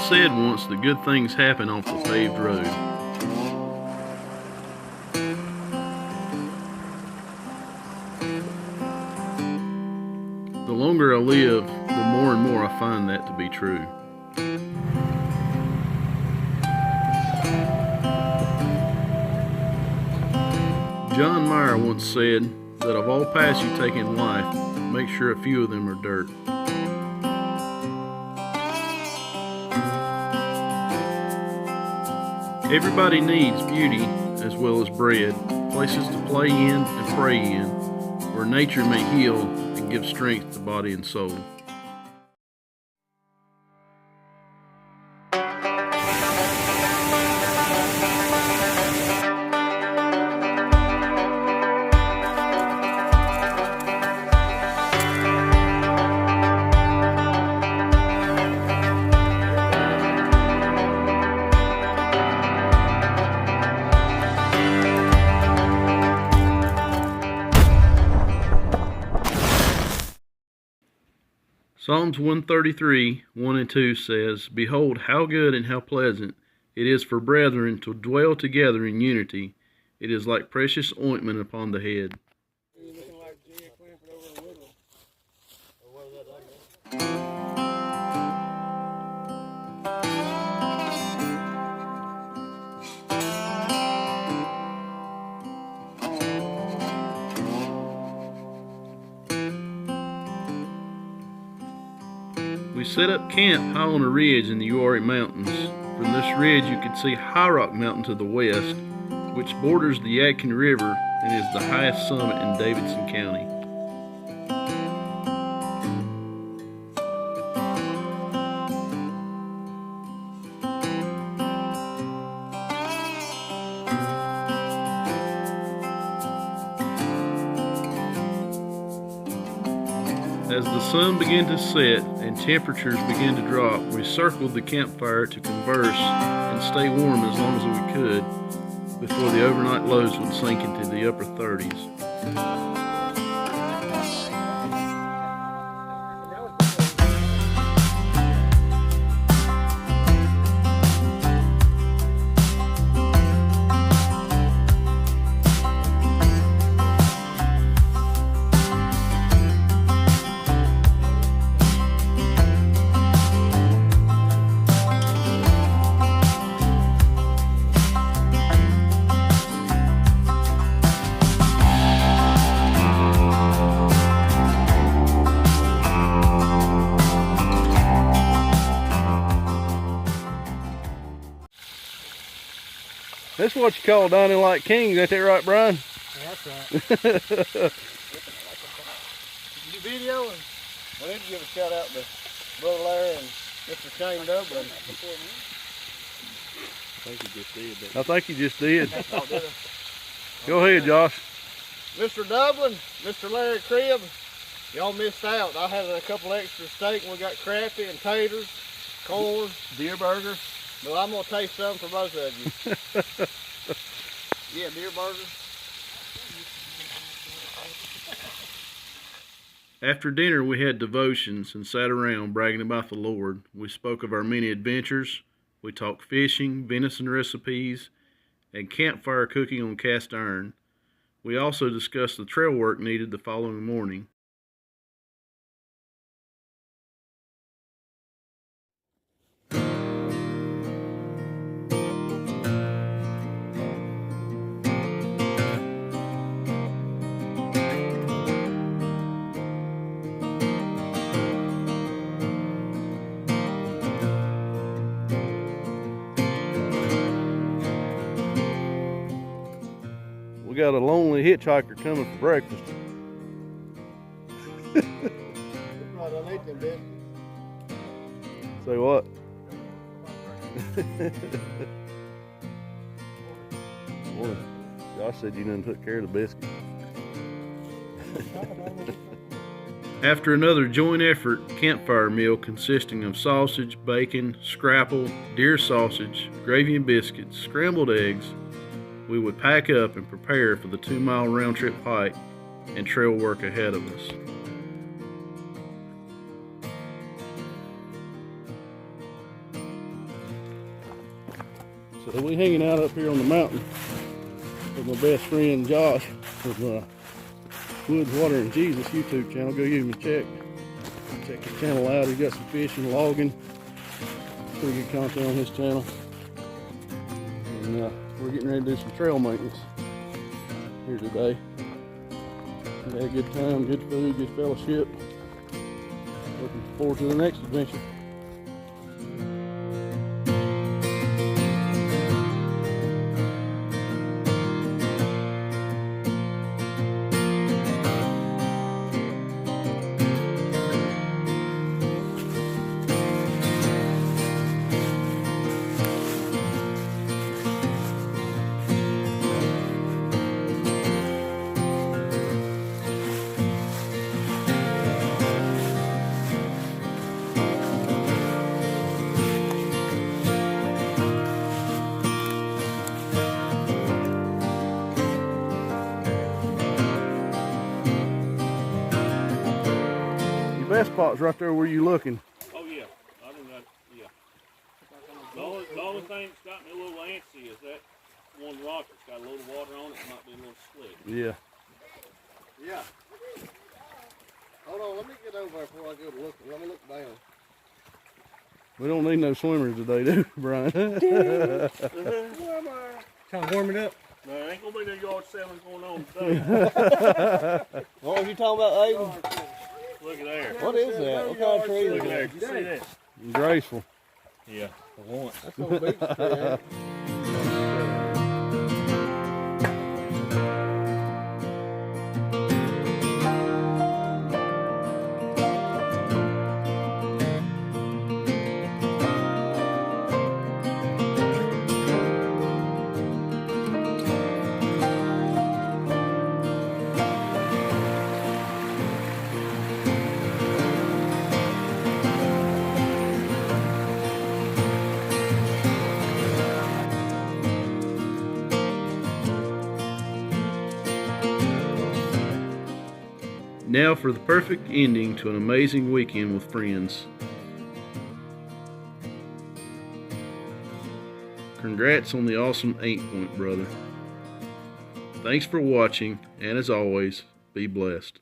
said once that good things happen off the paved road. The longer I live, the more and more I find that to be true. John Mayer once said that of all paths you take in life, make sure a few of them are dirt. Everybody needs beauty as well as bread, places to play in and pray in, where nature may heal and give strength to body and soul. Psalms 133, 1 and 2 says, Behold, how good and how pleasant it is for brethren to dwell together in unity. It is like precious ointment upon the head. We set up camp high on a ridge in the Uwharrie Mountains. From this ridge you can see High Rock Mountain to the west, which borders the Yadkin River and is the highest summit in Davidson County. As the sun began to set and temperatures began to drop, we circled the campfire to converse and stay warm as long as we could before the overnight lows would sink into the upper 30s. That's what you call dining like kings, ain't that right, Brian? Yeah, that's right. Did you video? And we need to give a shout out to Brother Larry and Mr. Shane Dublin. I think he just did. I think he just did. Go ahead, Josh. Mr. Dublin, Mr. Larry Cribb, y'all missed out. I had a couple extra steak and we got crappie and taters, corn, Deer burger. but I'm going to taste some for both of you. Yeah, deer burger. After dinner, we had devotions and sat around bragging about the Lord. We spoke of our many adventures. We talked fishing, venison recipes, and campfire cooking on cast iron. We also discussed the trail work needed the following morning. We got a lonely hitchhiker coming for breakfast. Say what? Boy, Josh said you done took care of the biscuit. After another joint effort campfire meal consisting of sausage, bacon, scrapple, deer sausage, gravy and biscuits, scrambled eggs, we would pack up and prepare for the 2-mile round-trip hike and trail work ahead of us. So we hanging out up here on the mountain with my best friend Josh from Woods, Water, and Jesus YouTube channel. Go give him a check. Check his channel out. He's got some fishing, logging, pretty good content on his channel. And we're getting ready to do some trail maintenance here today. We had a good time, good food, good fellowship. Looking forward to the next adventure. Best spot's right there where you looking. Oh yeah, I think that, yeah. The only thing that's got me a little antsy is that one rock that's got a little water on it, might be a little slick. Yeah. Yeah. Hold on, let me get over there before I go to look. Let me look down. We don't need no swimmers today, do we, Brian? Trying to warm it up. No, there ain't gonna be no yard selling going on today. What was you talking about, Aiden? Look at there. What is that? What kind of tree is Look at there. that? Did you see that? Graceful. Yeah, for once. That's no beach tree, ain't it? Now for the perfect ending to an amazing weekend with friends. Congrats on the awesome 8-point, brother. Thanks for watching, and as always, be blessed.